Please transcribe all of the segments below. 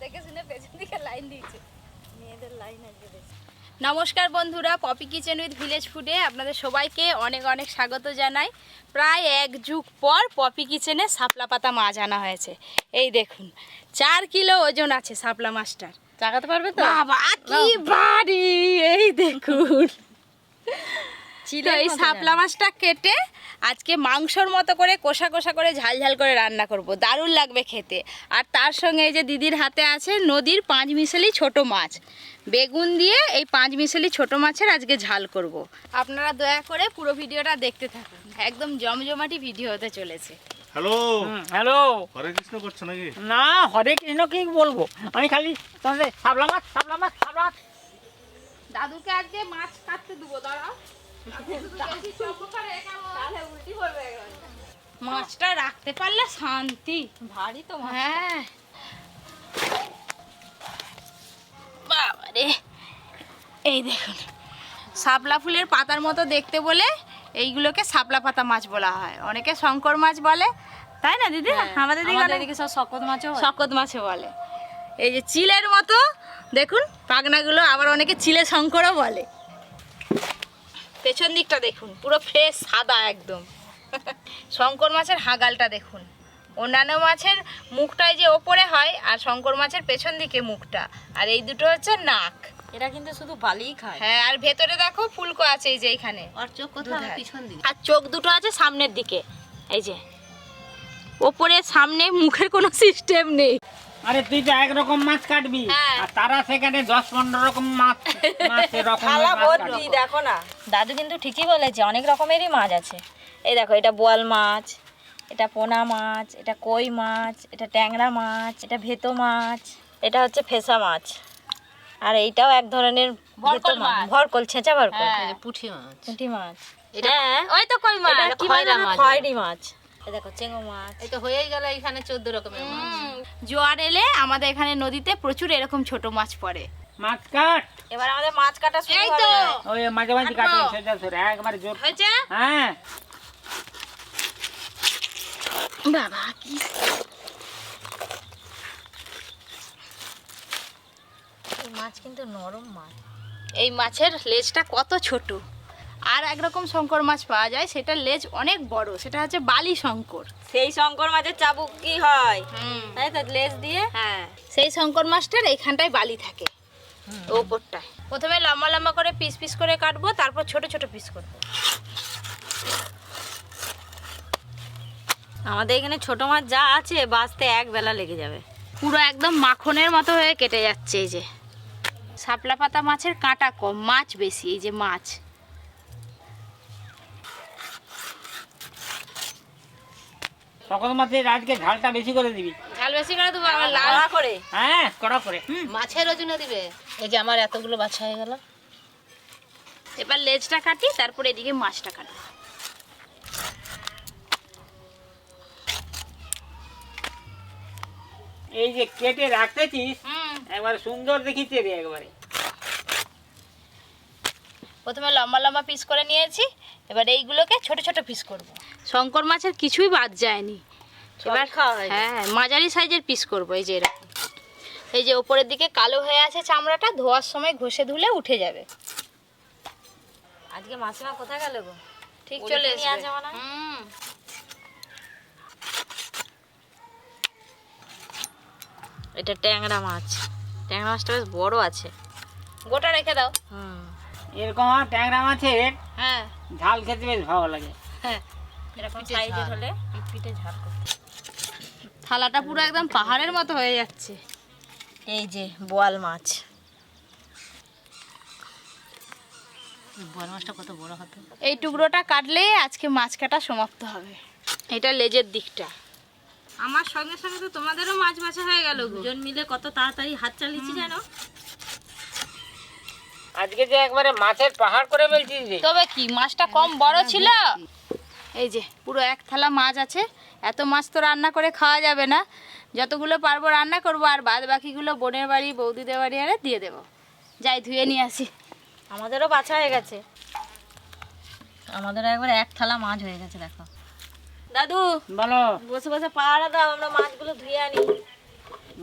দেখে শুনে পেছন দিকে লাইন দিয়েছে, মেয়েদের লাইন আজকে বেশি। নমস্কার বন্ধুরা, পপি কিচেন উইথ ভিলেজ ফুডে আপনাদের সবাইকে অনেক অনেক স্বাগত জানাই। প্রায় 1 যুগ পর পপি কিচেনে শাপলা পাতা মাছ আনা হয়েছে। এই দেখুন 4 কিলো ওজন আছে শাপলা মাছটার। চাকাতে পারবে তো? বাবা কি বাড়ি! এই দেখুন এই শাপলা মাছটা কেটে আজকে মাংসর মতো করে কষা কষা করে ঝাল ঝাল করে রান্না করব, দারুণ লাগবে খেতে। আর তার সঙ্গে এই যে দিদির হাতে আছে নদীর 5 মিশালি ছোট মাছ, বেগুন দিয়ে এই 5 মিশালি ছোট মাছের আজকে ঝাল করব। আপনারা দয়া করে পুরো ভিডিওটা দেখতে থাকুন, একদম জমজমাটি ভিডিও হতে চলেছে। হ্যালো হ্যালো, হরে কৃষ্ণ করছো নাকি? না হরে কৃষ্ণ কি বলবো, আমি খালি তোমাদের শাপলা মাছ শাপলা মাছ শাপলা মাছ। দাদুকে আজকে মাছ কাটতে দেবো, দাঁড়াও। মাছটা রাখতে পারলে শান্তি, ভারী তো। হ্যাঁ বাবারে, এই দেখুন শাপলা ফুলের পাতার মতো দেখতে বলে এইগুলোকে শাপলা পাতা মাছ বলা হয়। অনেকে শঙ্কর মাছ বলে, তাই না দিদি? আমাদের দিকে সব শকত মাছও বলে। এই যে চিলের মতো দেখুন পাখনাগুলো, আবার অনেকে চিলে শঙ্করও বলে। পেছন দিকটা দেখুন পুরো ফ্রেশ সাদা একদম। শঙ্কর মাছের হাগালটা দেখুন, অন্যান্য মাছের মুখটাই যে ওপরে হয় আর শঙ্কর মাছের পেছন দিকে মুখটা, আর এই দুটো হচ্ছে নাক। এরা কিন্তু শুধু বালিই খায়। হ্যাঁ, আর ভেতরে দেখো ফুলকো আছে এই যে এইখানে, আর চোখ কোথায়? পিছন দিকে। আর চোখ দুটো আছে সামনের দিকে, এই যে ওপরে সামনে মুখের কোনো সিস্টেম নেই। আরে তুই তো একরকম মাছ কাটবি, হ্যাঁ। আর তারা সেখানে 10-15 রকম মাছ থালা ভর্তি। দেখো না, দাদু কিন্তু ঠিকই বলেছে, অনেক রকমেরই মাছ আছে। এই দেখো, এটা বোয়াল মাছ, এটা পোনা মাছ, এটা কই মাছ, এটা ট্যাংরা মাছ, এটা ভেতো মাছ, এটা হচ্ছে ফেসা মাছ, আর এইটাও এক ধরনের ভরকল মাছ। ভরকল, ছেঁচা ভরকল। হ্যাঁ। পুঁটি মাছ, পুঁটি মাছ। হ্যাঁ, ওই তো কই মাছ, এটা কি খয়রা মাছ? মাছ। খয়রি মাছ। এই দেখো চেঙ্গো মাছ। এই তো হয়েই গেল এখানে 14 রকমের মাছ। জোয়ার এলে আমাদের এখানে নদীতে প্রচুর এরকম ছোট মাছ পড়ে। মাছ কাট। এবার আমাদের মাছ কাটা শুরু এই তো হবে। ওই মাঝে মাঝে কাটি, সেটা সরে একবারে জোর। হয়েছে হ্যাঁ বাবা, কি এই মাছ কিন্তু নরম মাছ। এই মাছের লেজটা কত ছোট। আর একরকম শঙ্কর মাছ পাওয়া যায়, সেটার লেজ অনেক বড়, সেটা হচ্ছে বালি শঙ্কর। সেই শঙ্কর মাছের চাবুক কি হয়, তাই তো লেজ দিয়ে। হ্যাঁ, সেই শঙ্কর মাছটার এইখানটায় বালি থাকে, ওপরটায়। প্রথমে লম্বা লম্বা করে পিস পিস করে কাটবো, তারপর ছোট ছোট পিস করবো। আমাদের এখানে ছোট মাছ যা আছে বাঁচতে এক বেলা লেগে যাবে। পুরো একদম মাখনের মতো হয়ে কেটে যাচ্ছে। এই যে শাপলা পাতা মাছের কাঁটা কম, মাছ বেশি। এই যে মাছ, সকল মাছের আজকে ঝালটা বেশি করে দিবি। ঝাল বেশি করে দেবো, আবার লাল লাল করে। হ্যাঁ কড়া করে। মাছের ওজনে দিবে। এই যে আমার এতগুলো বাছা হয়ে গেল। এবার লেজটা কাটি, তারপর এদিকে মাছটা কাটবো। এই যে কেটে রাখতেছিস, একবারে সুন্দর দেখিছে রে একবারে। প্রথমে লম্বা লম্বা পিস করে নিয়েছি, এবার এইগুলোকে ছোট ছোট পিস করব। শঙ্কর মাছের কিছুই বাদ যায়নি। এবার খাওয়া হয়। হ্যাঁ, মাঝারি সাইজের পিস করব। এই যে এরকম, এই যে ওপরের দিকে কালো হয়ে আছে চামড়াটা, ধোয়ার সময় ঘষে ধুলে উঠে যাবে। আজকে মাসিমা কোথায় গেল গো? ঠিক চলে নিয়ে এসেছে। আসবে মনে হয়। এটা ট্যাংরা মাছ। ট্যাংরা মাছটা বেশ বড় আছে। গোটা রেখে দাও। এরকম ট্যাংরা মাছের হ্যাঁ ঝাল খেতে বেশ ভালো লাগে। হ্যাঁ, এরকম সাইজের হলে পিটপিটে ঝাল করতে। থালাটা পুরো একদম পাহাড়ের মতো হয়ে যাচ্ছে। এই যে বোয়াল মাছ। বোয়াল মাছটা কত বড় হবে। এই টুকরোটা কাটলে আজকে মাছ কাটা সমাপ্ত হবে। এটা লেজের দিকটা। আমার সঙ্গে সঙ্গে তো তোমাদেরও মাছ বাছা হয়ে গেল। দুজন মিলে কত তাড়াতাড়ি হাত চালিয়েছি জানো। আজকে যে একবারে মাছের পাহাড় করে ফেলছিস রে। তবে কি মাছটা কম বড় ছিল। এই যে পুরো এক থালা মাছ আছে। এত মাছ তো রান্না করে খাওয়া যাবে না, যতগুলো পারবো রান্না করবো, আর বাদ বাকিগুলো বোনের বাড়ি বৌদিদের বাড়ি আরে দিয়ে দেবো। যাই ধুয়ে নিয়ে আসি। আমাদেরও বাছা হয়ে গেছে। আমাদেরও একবার এক থালা মাছ হয়ে গেছে। দেখো দাদু, বলো। বসে বসে পাহারা দাও, আমরা মাছগুলো ধুয়ে আনি।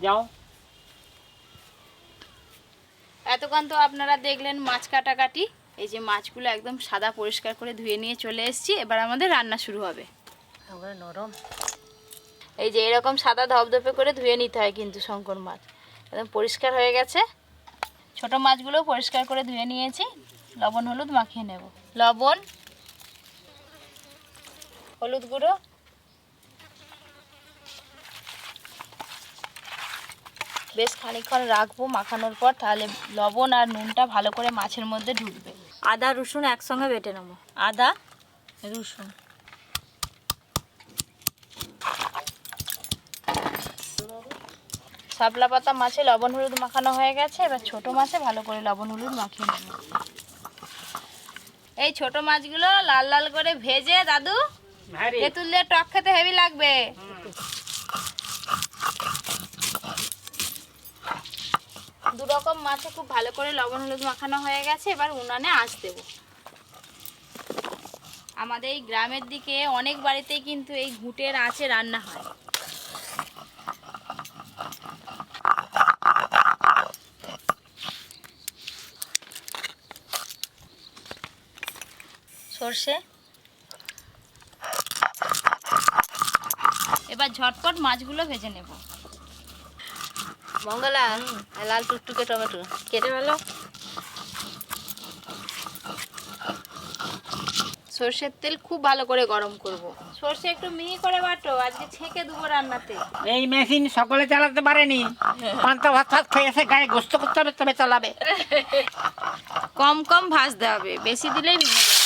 যাও। এতক্ষণ তো আপনারা দেখলেন মাছ কাটাকাটি। এই যে মাছগুলো একদম সাদা পরিষ্কার করে ধুয়ে নিয়ে চলে এসেছি। এবার আমাদের রান্না শুরু হবে। নরম। এই যে এরকম সাদা ধপধপে করে ধুয়ে নিতে হয় কিন্তু শঙ্কর মাছ একদম পরিষ্কার হয়ে গেছে। ছোট মাছগুলো পরিষ্কার করে ধুয়ে নিয়েছি। লবণ হলুদ মাখিয়ে নেব। লবণ, হলুদ গুঁড়ো, বেশ খানিকক্ষণ রাখবো মাখানোর পর, তাহলে লবণ আর নুনটা ভালো করে মাছের মধ্যে ঢুকবে। আদা রসুন একসঙ্গে বেটে নেবো। আদা রসুন, শাপলা পাতা মাছে লবণ হলুদ মাখানো হয়ে গেছে। এবার ছোট মাছে ভালো করে লবণ হলুদ মাখিয়ে নেব। এই ছোট মাছগুলো লাল লাল করে ভেজে দাদু তেঁতুল দিয়ে টক খেতে হেভি লাগবে। দু রকম মাছে খুব ভালো করে লবণ হলুদ মাখানো হয়ে গেছে। এবার উনানে আঁচ দেব। আমাদের এই গ্রামের দিকে অনেক বাড়িতেই কিন্তু এই ঘুঁটের আঁচে রান্না হয়। সর্ষে, এবার ঝটপট মাছগুলো ভেজে নেব। মঙ্গলা লাল টুকটুকে টমেটো কেটে ফেলো। সর্ষের তেল খুব ভালো করে গরম করব। সর্ষে একটু মিহি করে বাটো, আজকে ছেঁকে দেবো রান্নাতে। এই মেশিন সকলে চালাতে পারেনি, পান্তা ভাত ভাত খেয়েছে, গায়ে গোস্ত করতে হবে তবে চালাবে। কম কম ভাজতে হবে, বেশি দিলেই ভেঙে যাবে।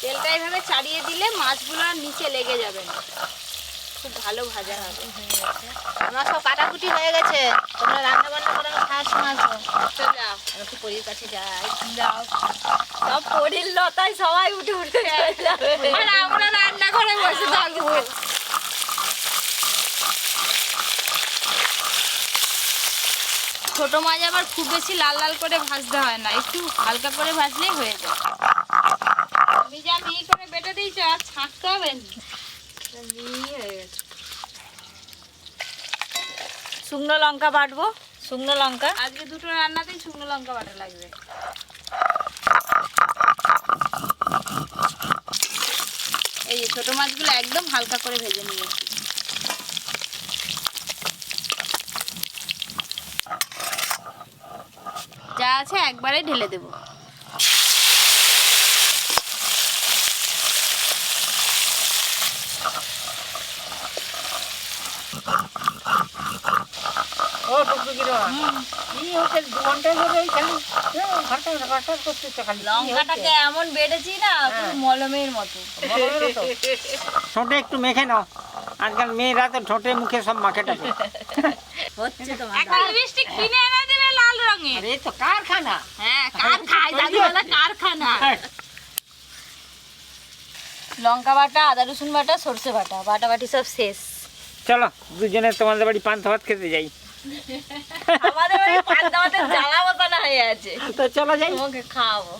তেলটা এইভাবে চাড়িয়ে দিলে মাছগুলো আর নিচে লেগে যাবে না, খুব ভালো ভাজা হবে। আমার সব কাটাকুটি হয়ে গেছে, তোমরা রান্না বান্না করে খাওয়ার সময় আসো। যাও একটু পরীর কাছে যাই। যাও, সব পরীর লতায় সবাই উঠে উঠে যাবে। আর আমরা রান্না করে বসে থাকবো। ছোট মাছ আবার খুব বেশি লাল লাল করে ভাজতে হয় না, একটু হালকা করে ভাজলেই হয়ে যায়। আমি যা মিহি করে বেটে দিয়েছি আর ছাঁকতে হবে না, মিহি হয়ে গেছে। শুকনো লঙ্কা বাটবো, শুকনো লঙ্কা। আজকে দুটো রান্নাতেই শুকনো লঙ্কা বাটা লাগবে। এই যে ছোট মাছগুলো একদম হালকা করে ভেজে নিয়েছি। যা আছে একবারে ঢেলে দেব। ও টুকটুকিরা কি হচ্ছে 2 ঘন্টা ধরে ওই খালি ঘাটা করতেছে খালি। লঙ্কাটাকে এমন বেটেছি না পুরো মলমের মতো। ঠোঁটে একটু মেখে নাও, আজকাল মেয়েরা তো ঠোঁটে মুখে সব মাখে টাকে। হচ্ছে তোমার। এখন লিপস্টিক কিনে এনে দিবে লাল রঙের। আরে তো কারখানা। হ্যাঁ, কারখানা, দাদু বলে কারখানা। লঙ্কা বাটা, আদা রসুন বাটা, সর্ষে বাটা, বাটাবাটি সব শেষ। চলো দুজনে তোমাদের বাড়ি পান্তা ভাত খেতে যাই। আমাদের বাড়ি পান্তা ভাতের জ্বালা মতো না হয়ে আছে, তো চলো যাই। তোমাকে খাওয়াবো।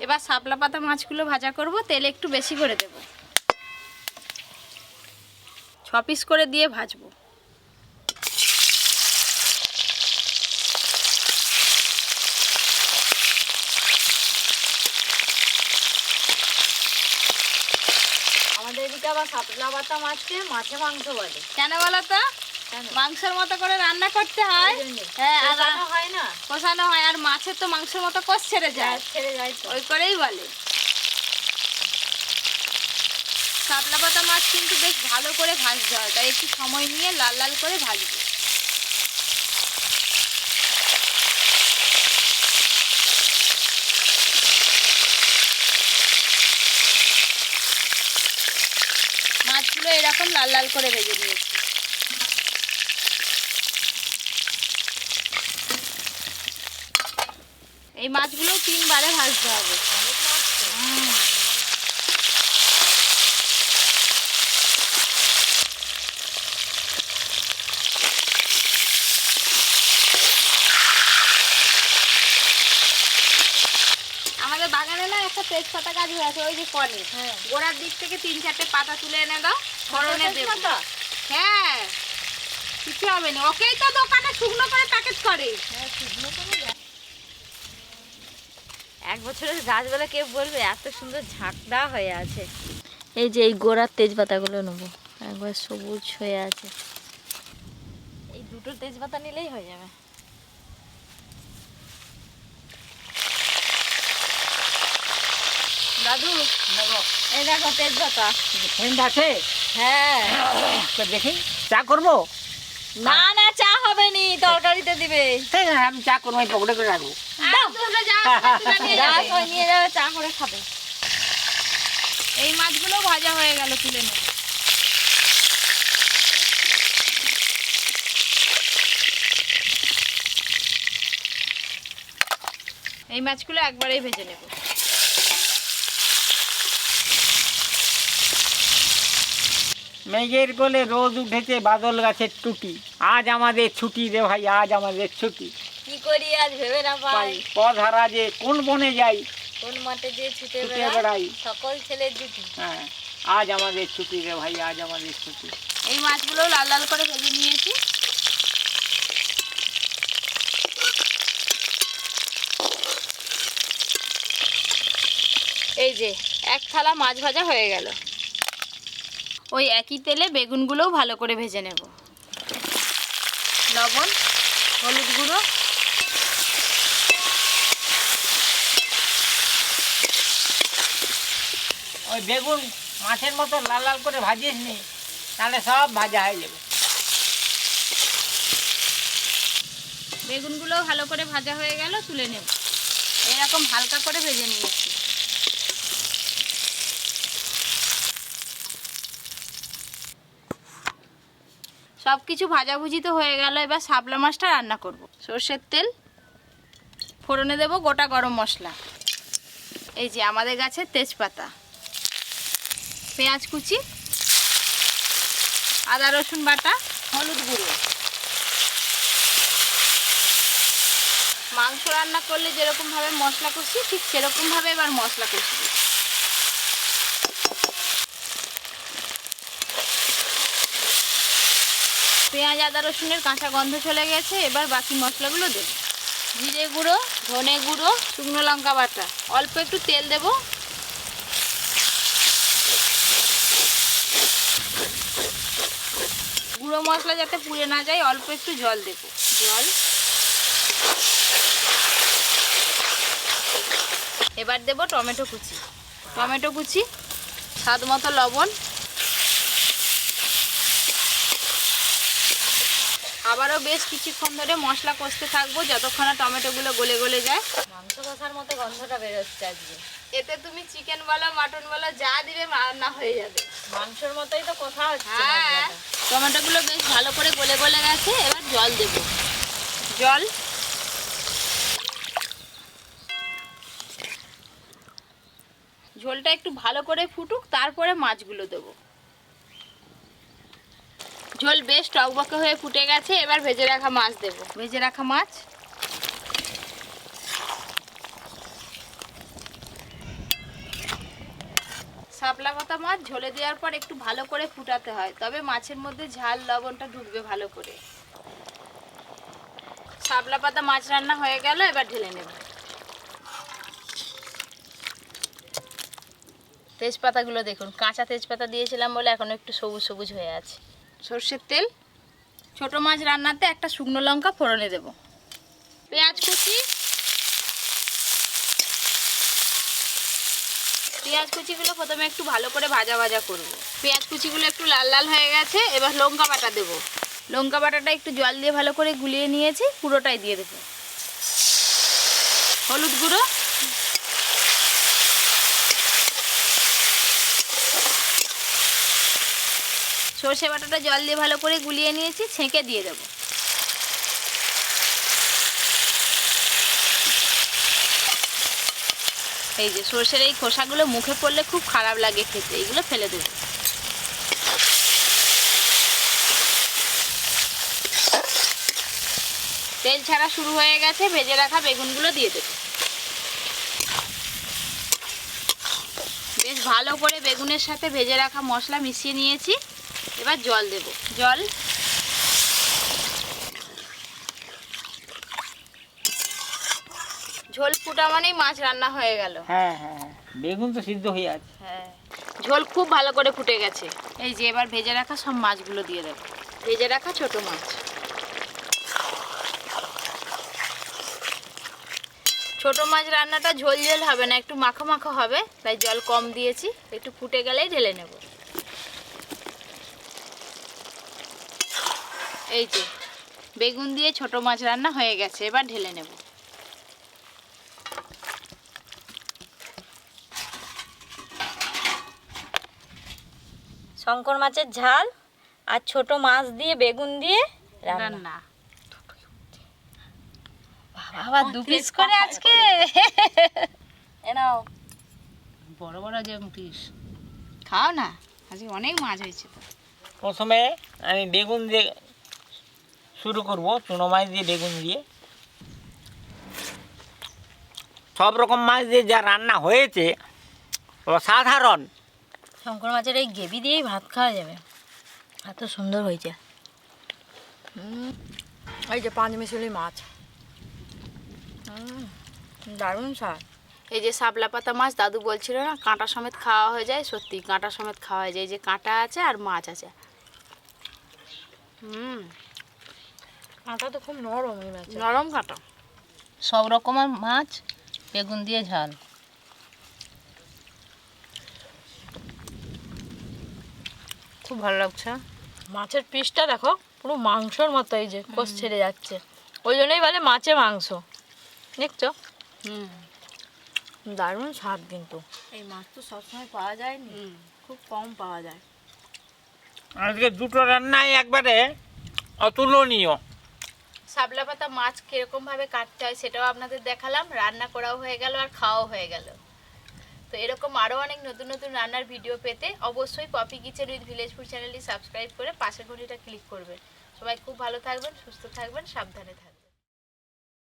এবার শাপলা পাতা মাছগুলো ভাজা করব, তেল একটু বেশি করে দেব। 6 পিস করে দিয়ে ভাজবো। আমাদের এদিকে আবার শাপলা পাতা মাছকে মাছে মাংস বলে। কেন বলো তো? মাংসের মতো করে রান্না করতে হয়। হ্যাঁ, আর কষানো হয় না, কষানো হয়, আর মাছের তো মাংসের মতো কষ ছেড়ে যায়, ছেড়ে যায় তো। ওই করেই বলে। শাপলা পাতা মাছ কিন্তু বেশ ভালো করে ভাজতে হয়, তাই একটু সময় নিয়ে লাল লাল করে ভাজবো। মাছগুলো এরকম লাল লাল করে ভেজে নিয়েছি। এই মাছগুলো 3 বারে ভাজতে হবে। আমার তেজপাতা গাছ হয়ে আছে ওই যে কনে, গোড়ার দিক থেকে 3-4টে পাতা তুলে এনে দাও, ফোড়নে দেবো। হ্যাঁ, কিছু হবে না, ওকেই তো দোকানে শুকনো করে প্যাকেট করে। এক বছরের গাছ বলে কেউ বলবে এত সুন্দর ঝাঁকড়া হয়ে আছে। এই যে এই গোড়ার তেজপাতাগুলো নেবো, একবার সবুজ হয়ে আছে। এই দুটো তেজপাতা নিলেই হয়ে যাবে। দাদু এই দেখো তেজপাতা। ফ্রেন্ড আছে? হ্যাঁ। তো দেখি চা করবো? না না, চা হবে নি, তরকারিতে দিবে। আমি চা করবো, আমি পকেটে করে রাখবো। নিয়ে যাবে, চা করে খাবে। এই মাছগুলো ভাজা হয়ে গেল, তুলে নেব। এই মাছগুলো একবারেই ভেজে নেব। মেঘের কোলে রোদ উঠেছে, বাদল গাছের টুটি, আজ আমাদের ছুটি রে ভাই, আজ আমাদের ছুটি। কি করি আজ ভেবে না পাই, পথ হারা যে কোন বনে যাই, কোন মাঠে যে ছুটে ছুটে বেড়াই, সকল ছেলের জুটি। হ্যাঁ, আজ আমাদের ছুটি রে ভাই, আজ আমাদের ছুটি। এই মাছগুলো লাল লাল করে ভেজে নিয়েছি। এই যে এক থালা মাছ ভাজা হয়ে গেল। ওই একই তেলে বেগুনগুলোও ভালো করে ভেজে নেব। লবণ, হলুদ গুঁড়ো, ওই বেগুন মাছের মতো লাল লাল করে ভাজিস নি, তাহলে সব ভাজা হয়ে যাবে। বেগুনগুলো ভালো করে ভাজা হয়ে গেল, তুলে নেব। এরকম হালকা করে ভেজে নিয়েছি। সব কিছু ভাজাভুজি তো হয়ে গেল, এবার শাপলা মাছটা রান্না করব। সর্ষের তেল, ফোড়নে দেব গোটা গরম মশলা, এই যে আমাদের গাছের তেজপাতা, পেঁয়াজ কুচি, আদা রসুন বাটা, হলুদ গুঁড়ো। মাংস রান্না করলে যেরকমভাবে মশলা কষি, ঠিক সেরকমভাবে এবার মশলা কষি। পেঁয়াজ আদা রসুনের কাঁচা গন্ধ চলে গেছে, এবার বাকি মশলাগুলো দেব। জিরে গুঁড়ো, ধনে গুঁড়ো, শুকনো লঙ্কা বাটা, অল্প একটু তেল দেব। গুঁড়ো মশলা যাতে পুড়ে না যায় অল্প একটু জল দেব। জল, এবার দেব টমেটো কুচি, টমেটো কুচি, স্বাদ মতো লবণ। আবারও বেশ কিছুক্ষণ ধরে মশলা কষতে থাকবো, যতক্ষণ না টমেটোগুলো গলে গলে যায়। মাংস কষার মতো গন্ধটা বেরোচ্ছে আজকে। এতে তুমি চিকেন বলো মাটন বলো যা দিবে রান্না হয়ে যাবে। মাংসের মতোই তো কষা হচ্ছে। হ্যাঁ, টমেটোগুলো বেশ ভালো করে গলে গলে গেছে, এবার জল দেব। জল, ঝোলটা একটু ভালো করে ফুটুক, তারপরে মাছগুলো দেবো। ঝোল বেশ টকবকে হয়ে ফুটে গেছে, এবার ভেজে রাখা মাছ দেব। ভেজে রাখা মাছ, শাপলা পাতা মাছ ঝোলে দেওয়ার পর একটু ভালো করে ফুটাতে হয়, তবে মাছের মধ্যে ঝাল লবণটা ঢুকবে ভালো করে। শাপলা পাতা মাছ রান্না হয়ে গেল, এবার ঢেলে নেব। তেজপাতাগুলো দেখুন, কাঁচা তেজপাতা দিয়েছিলাম বলে এখনো একটু সবুজ সবুজ হয়ে আছে। সর্ষের তেল, ছোট মাছ রান্নাতে একটা শুকনো লঙ্কা ফোড়নে দেব। পেঁয়াজ কুচি, পেঁয়াজ কুচিগুলো প্রথমে একটু ভালো করে ভাজা ভাজা করব। পেঁয়াজ কুচিগুলো একটু লাল লাল হয়ে গেছে, এবার লঙ্কা বাটা দেব। লঙ্কা বাটাটা একটু জল দিয়ে ভালো করে গুলিয়ে নিয়েছি, পুরোটাই দিয়ে দেব। হলুদ গুঁড়ো, সর্ষে বাটাটা জল দিয়ে ভালো করে গুলিয়ে নিয়েছি, ছেঁকে দিয়ে দেব। এই যে সর্ষের এই খোসাগুলো মুখে পড়লে খুব খারাপ লাগে খেতে, এইগুলো ফেলে দেব। তেল ছাড়া শুরু হয়ে গেছে, ভেজে রাখা বেগুনগুলো দিয়ে দেব। বেশ ভালো করে বেগুনের সাথে ভেজে রাখা মশলা মিশিয়ে নিয়েছি। এবার জল দেব। জল ঝোল ফুটা মানেই মাছ রান্না হয়ে গেল। হ্যাঁ হ্যাঁ, বেগুন তো সিদ্ধ হয়ে আছে। হ্যাঁ, ঝোল খুব ভালো করে ফুটে গেছে। এই যে এবার ভেজে রাখা সব মাছগুলো দিয়ে দেবো। ভেজে রাখা ছোট মাছ। ছোট মাছ রান্নাটা ঝোল ঝোল হবে না, একটু মাখো মাখো হবে, তাই জল কম দিয়েছি। একটু ফুটে গেলেই ঢেলে নেব। এই যে বেগুন দিয়ে ছোট মাছ রান্না হয়ে গেছে, এবার ঢেলে নেব। শঙ্কর মাছের ঝাল আর ছোট মাছ দিয়ে বেগুন দিয়ে রান্না। রান্না বাবা 2 পিস করে আজকে। এ নাও, বড় বড় যে পিস খাও না, আজকে অনেক মাছ হয়েছে তো। প্রথমে আমি বেগুন দিয়ে শুরু করব, চুনো মাছ দিয়ে বেগুন দিয়ে। সব রকম মাছ দিয়ে যা রান্না হয়েছে অসাধারণ। শঙ্কর মাছের এই গ্রেভি দিয়েই ভাত খাওয়া যাবে, এত সুন্দর হয়েছে। এই যে 5 মিশালি মাছ, দারুণ স্বাদ। এই যে শাপলা পাতা মাছ দাদু বলছিল না কাঁটা সমেত খাওয়া হয়ে যায়, সত্যি কাঁটা সমেত খাওয়া হয়ে যায়। এই যে কাঁটা আছে আর মাছ আছে। কাঁটা তো খুব নরম এই মাছ, নরম কাঁটা। সব রকমের মাছ বেগুন দিয়ে ঝাল। খুব ভালো লাগছে। মাছের পিসটা দেখো পুরো মাংসর মতো, এই যে কোষ ছেড়ে যাচ্ছে, ওই জন্যই বলে মাছে মাংস। দেখছো, দারুণ স্বাদ। কিন্তু এই মাছ তো সবসময় পাওয়া যায়নি, খুব কম পাওয়া যায়। আজকে দুটো রান্নাই একবারে অতুলনীয়। শাপলা পাতা মাছ কিরকম ভাবে কাটতে হয় সেটাও আপনাদের দেখালাম, রান্না করাও হয়ে গেল আর খাওয়াও হয়ে গেল। তো এরকম আরও অনেক নতুন নতুন রান্নার ভিডিও পেতে অবশ্যই Poppy kitchen with village food চ্যানেলটি সাবস্ক্রাইব করে পাশের ঘন্টিটা ক্লিক করবেন। সবাই খুব ভালো থাকবেন, সুস্থ থাকবেন, সাবধানে থাকবেন।